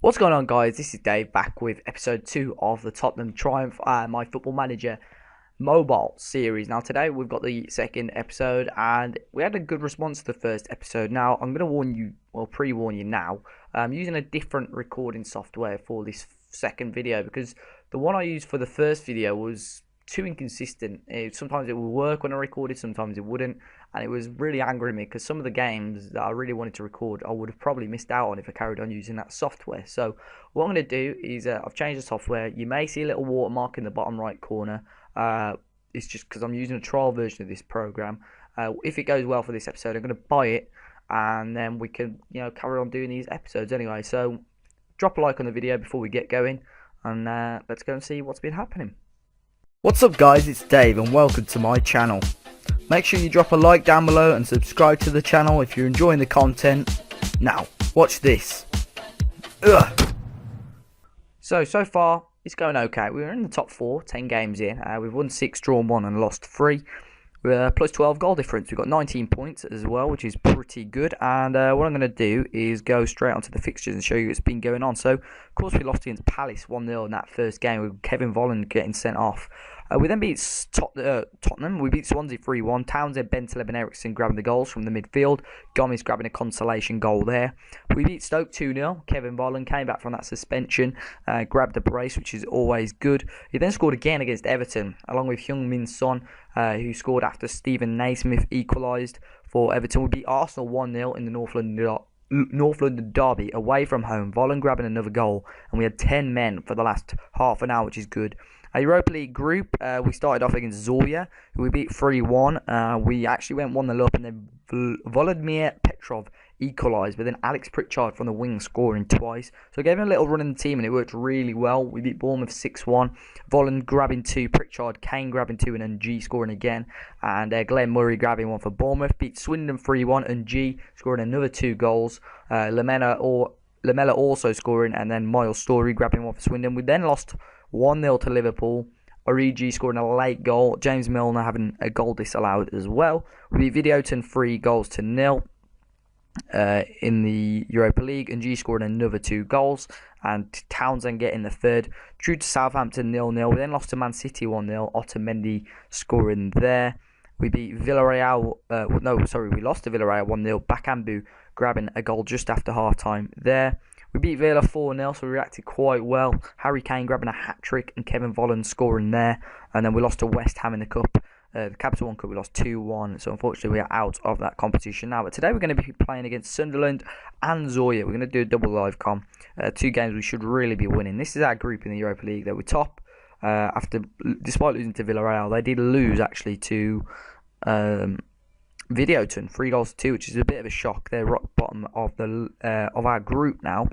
What's going on, guys? This is Dave back with episode 2 of the Tottenham Triumph My Football Manager mobile series. Now today we've got the second episode and we had a good response to the first episode. Now I'm going to warn you, well pre-warn you now, I'm using a different recording software for this second video because the one I used for the first video was too inconsistent. Sometimes it would work when I recorded, sometimes it wouldn't, and it was really angering me because some of the games that I really wanted to record I would have probably missed out on if I carried on using that software. So what I'm going to do is I've changed the software. You may see a little watermark in the bottom right corner. It's just because I'm using a trial version of this program. If it goes well for this episode, I'm going to buy it, and then we can carry on doing these episodes anyway. So drop a like on the video before we get going, and let's go and see what's been happening. What's up, guys, it's Dave and welcome to my channel. Make sure you drop a like down below and subscribe to the channel if you're enjoying the content. Now watch this. So far it's going okay. We're in the top 4, 10 games in. We've won 6, drawn 1 and lost 3. We're plus 12 goal difference. We've got 19 points as well, which is pretty good. And what I'm going to do is go straight onto the fixtures and show you what's been going on. So, of course, we lost against Palace 1-0 in that first game with Kevin Volland getting sent off. We then beat Tottenham. We beat Swansea 3-1. Townsend, Bentaleb and Ericsson grabbing the goals from the midfield. Gomez grabbing a consolation goal there. We beat Stoke 2-0. Kevin Volland came back from that suspension, grabbed a brace, which is always good. He then scored again against Everton, along with Heung-min Son, who scored after Stephen Naismith equalised for Everton. We beat Arsenal 1-0 in the North London derby away from home. Volland grabbing another goal, and we had 10 men for the last half an hour, which is good. Our Europa League group, we started off against Zorya, who we beat 3-1. We actually went 1-0 up, and then Volodymyr Petrov equalised, but then Alex Pritchard from the wing scoring twice. So I gave him a little run in the team, and it worked really well. We beat Bournemouth 6-1. Volland grabbing 2, Pritchard, Kane grabbing 2, and Ng scoring again. And Glenn Murray grabbing 1 for Bournemouth. Beat Swindon 3-1, and Ng scoring another 2 goals. Lamela also scoring, and then Miles Story grabbing 1 for Swindon. We then lost 1-0 to Liverpool. Origi scoring a late goal. James Milner having a goal disallowed as well. We beat Videoton 3-0 in the Europa League. And G scoring another 2 goals. And Townsend getting the third. Drew to Southampton 0-0. We then lost to Man City 1-0. Otamendi scoring there. We beat Villarreal. We lost to Villarreal 1-0. Bakambu grabbing a goal just after half time there. We beat Villa 4-0, so we reacted quite well. Harry Kane grabbing a hat-trick and Kevin Volland scoring there. And then we lost to West Ham in the Cup. The Capital One Cup, we lost 2-1. So unfortunately, we are out of that competition now. But today we're going to be playing against Sunderland and Zorya. We're going to do a double live com. 2 games we should really be winning. This is our group in the Europa League. They were top despite losing to Villarreal. They did lose, actually, to Videoton 3-2, which is a bit of a shock. They're rock bottom of our group now.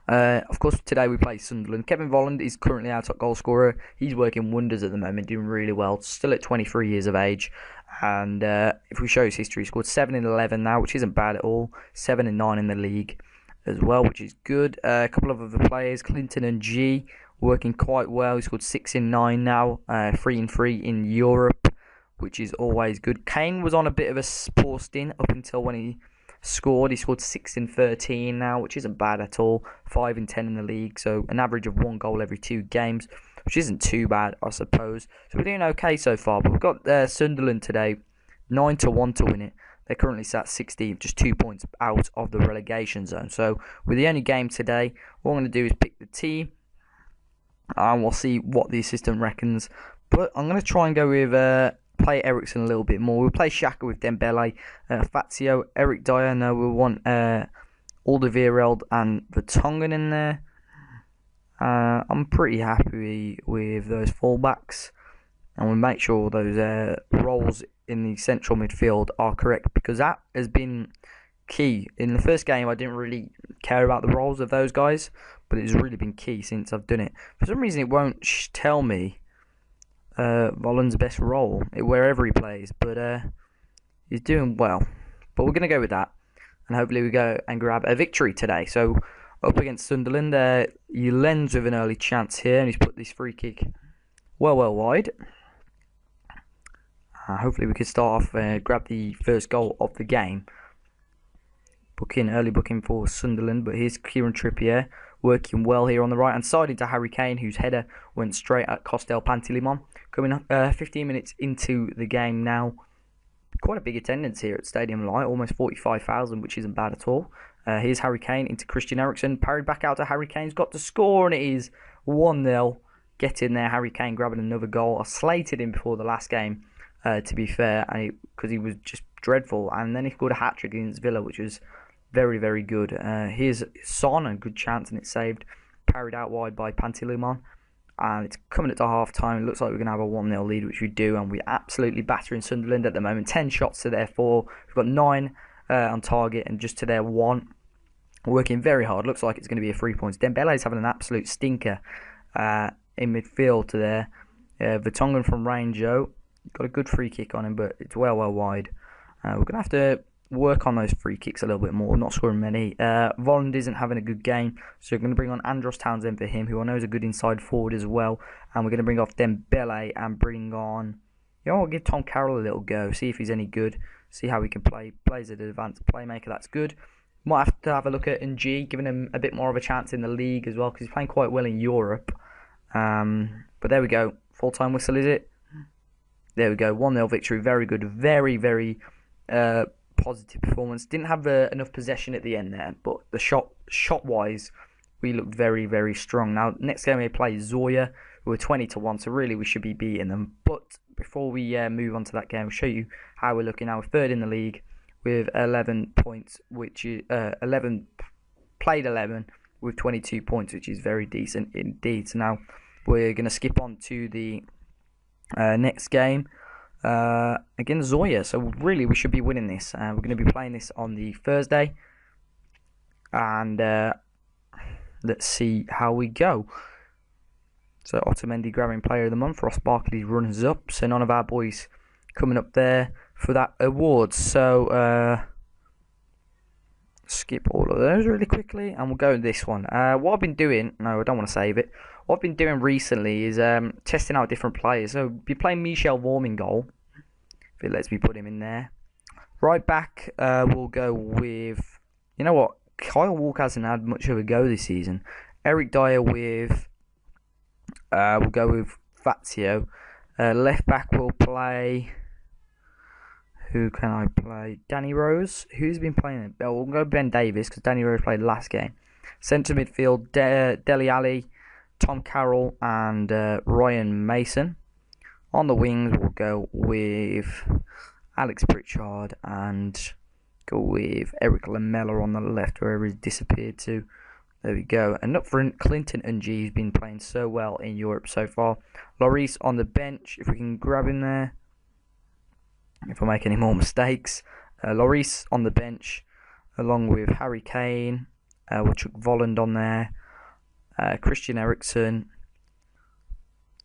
Of course, today we play Sunderland. Kevin Volland is currently our top goal scorer. He's working wonders at the moment, doing really well. Still at 23 years of age. And if we show his history, he scored 7 in 11 now, which isn't bad at all. 7 and 9 in the league as well, which is good. A couple of other players, Clinton and G, working quite well. He scored 6 in 9 now, 3 in 3 in Europe, which is always good. Kane was on a bit of a poor stint up until when he scored. He scored 6 in 13 now, which isn't bad at all. 5 in 10 in the league, so an average of 1 goal every 2 games, which isn't too bad, I suppose. So we're doing okay so far, but we've got Sunderland today, 9-1 to win it. They're currently sat 16th, just 2 points out of the relegation zone. So with the only game today, what I'm going to do is pick the team, and we'll see what the assistant reckons. But I'm going to try and go with play Ericsson a little bit more. We'll play Xhaka with Dembele, Fazio, Eric Dyer. No, we'll want Alderweireld and Vertonghen in there. I'm pretty happy with those fullbacks, and we'll make sure those roles in the central midfield are correct, because that has been key. In the first game, I didn't really care about the roles of those guys, but it's really been key since I've done it. For some reason, it won't tell me Volland's best role wherever he plays, but he's doing well. But we're going to go with that, and hopefully we go and grab a victory today. So up against Sunderland, Lens with an early chance here, and he's put this free kick well wide. Hopefully we can start off grab the first goal of the game. early booking for Sunderland. But here's Kieran Trippier working well here on the right hand side into Harry Kane, whose header went straight at Costel Pantilimon. Coming up 15 minutes into the game now. Quite a big attendance here at Stadium Light, almost 45,000, which isn't bad at all. Here's Harry Kane into Christian Eriksen, parried back out to Harry Kane's got to score, and it is 1-0. Get in there, Harry Kane grabbing another goal. I slated him before the last game, to be fair, because he was just dreadful, and then he scored a hat-trick against Villa, which was very, very good. Here's Son, a good chance, and it's saved, parried out wide by Pantilimon. And it's coming up to half time. It looks like we're going to have a 1-0 lead, which we do. And we're absolutely battering Sunderland at the moment. 10 shots to their 4. We've got 9 on target and just to their 1. Working very hard. Looks like it's going to be a 3 points. Dembele's having an absolute stinker in midfield to there. Vertonghen from Ranjo. Got a good free kick on him, but it's well wide. We're going to have to work on those free kicks a little bit more, not scoring many. Volland isn't having a good game, so we're going to bring on Andros Townsend for him, who I know is a good inside forward as well. And we're going to bring off Dembele and bring on, I'll give Tom Carroll a little go, see if he's any good, see how he can play. Plays at an advanced playmaker, that's good. Might have to have a look at NG, giving him a bit more of a chance in the league as well, because he's playing quite well in Europe. But there we go. Full-time whistle, is it? There we go. 1-0 victory. Very good. Very, very positive performance. Didn't have enough possession at the end there, but the shot-wise, we looked very, very strong. Now, next game we play Zoya, who are 20-1, so really we should be beating them. But before we move on to that game, I'll show you how we're looking now. We're third in the league with 11 points, which is 11 with 22 points, which is very decent indeed. So now we're going to skip on to the next game. Against Zoya, so really we should be winning this. We're going to be playing this on the Thursday, and let's see how we go. So Otamendi grabbing player of the month, Ross Barkley runners up, so none of our boys coming up there for that award. So skip all of those really quickly, and we'll go with this one. What I've been doing, no, I don't want to save it. What I've been doing recently is testing out different players. So be playing Michel Vorm in goal, if it lets me put him in there. Right back, we'll go with, you know what, Kyle Walker hasn't had much of a go this season. Eric Dyer with, we'll go with Fazio. Left back we'll play, who can I play? Danny Rose. Who's been playing it? We'll go Ben Davis, because Danny Rose played last game. Centre midfield, Dele Alli, Tom Carroll and Ryan Mason. On the wings, we'll go with Alex Pritchard and go with Eric Lamela on the left, wherever he's disappeared to. There we go. And up front, Clinton and G, who's been playing so well in Europe so far. Lloris on the bench, if we can grab him there. If I make any more mistakes. Lloris on the bench, along with Harry Kane. We'll chuck Volland on there. Christian Eriksen,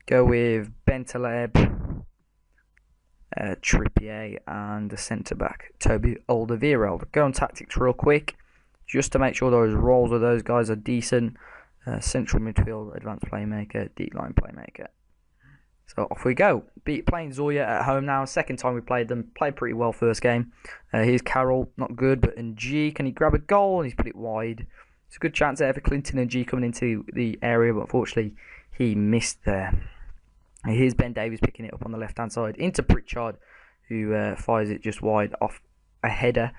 go with Bentaleb, Trippier, and the centre-back, Toby Alderweireld. Go on tactics real quick, just to make sure those roles of those guys are decent. Central midfield, advanced playmaker, deep line playmaker. So off we go. Playing Zoya at home now. Second time we played them. Played pretty well first game. Here's Carroll, not good, but NG, can he grab a goal? And he's put it wide. It's a good chance there for Clinton and G coming into the area, but unfortunately he missed there. Here's Ben Davies picking it up on the left-hand side into Pritchard, who fires it just wide off a header.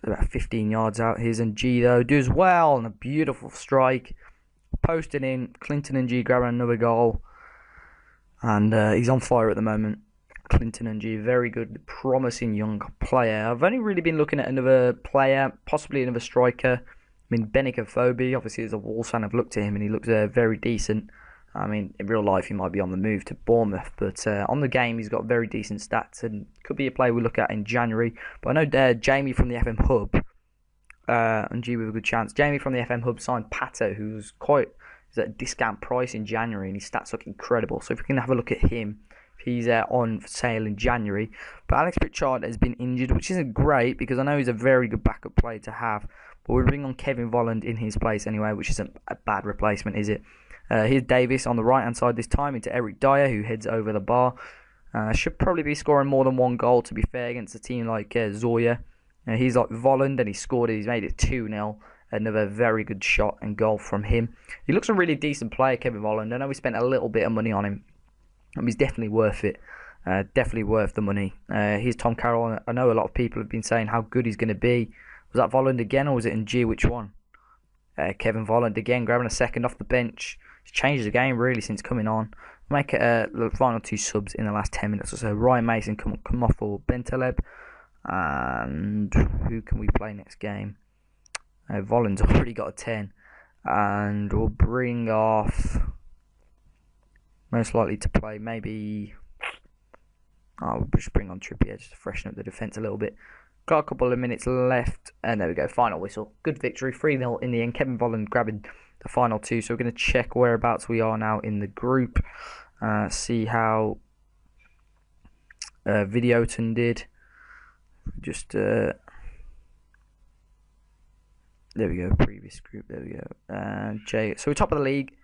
About 15 yards out. Here's NG though, does well, and a beautiful strike. Posting in, Clinton and G grabbing another goal. And he's on fire at the moment. Clinton and G, very good, promising young player. I've only really been looking at another player, possibly another striker. I mean, Benica Phoebe, obviously as a Wolves fan, I've looked at him and he looks very decent. I mean, in real life he might be on the move to Bournemouth, but on the game he's got very decent stats and could be a player we look at in January. But I know Jamie from the FM Hub, and G with a good chance. Jamie from the FM Hub signed Pato, who's at a discount price in January, and his stats look incredible. So if we can have a look at him, he's on sale in January. But Alex Pritchard has been injured, which isn't great because I know he's a very good backup player to have. But we'll bring on Kevin Volland in his place anyway, which isn't a bad replacement, is it? Here's Davis on the right-hand side this time into Eric Dyer, who heads over the bar. Should probably be scoring more than one goal, to be fair, against a team like Zoya. He's like Volland, and he scored it. He's made it 2-0. Another very good shot and goal from him. He looks a really decent player, Kevin Volland. I know we spent a little bit of money on him. He's definitely worth it. Definitely worth the money. Here's Tom Carroll. I know a lot of people have been saying how good he's going to be. Was that Volland again, or was it Ng? Which one? Kevin Volland again, grabbing a second off the bench. He's changed the game really since coming on. Make it the final 2 subs in the last 10 minutes or so. Ryan Mason come off for Bentaleb. And who can we play next game? Volland's already got a 10. And we'll bring off, most likely to play, maybe, we'll just bring on Trippier just to freshen up the defence a little bit. Got a couple of minutes left, and there we go, final whistle. Good victory, 3-0 in the end. Kevin Volland grabbing the final 2, so we're going to check whereabouts we are now in the group. See how Videoton did. Just, there we go, previous group, there we go. So we're top of the league.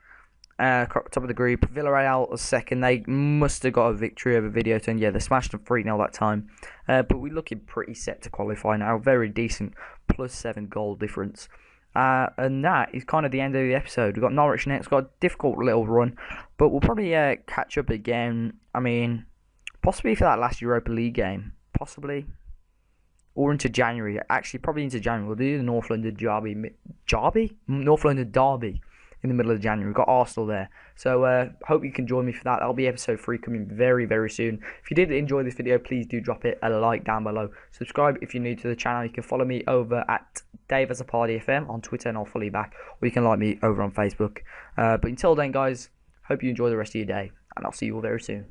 Top of the group. Villarreal was second. They must have got a victory over Videoton. Yeah, they smashed them 3-0 that time. But we're looking pretty set to qualify now. Very decent. +7 goal difference. And that is kind of the end of the episode. We've got Norwich next. Got a difficult little run. But we'll probably catch up again. I mean, possibly for that last Europa League game. Possibly. Or into January. Actually, probably into January. We'll do the North London Derby. North London Derby. In the middle of January. We've got Arsenal there. So hope you can join me for that. That'll be episode 3 coming very, very soon. If you did enjoy this video, please do drop it a like down below. Subscribe if you're new to the channel. You can follow me over at Dave as a Party FM on Twitter, and I'll follow you back. Or you can like me over on Facebook. But until then, guys, hope you enjoy the rest of your day, and I'll see you all very soon.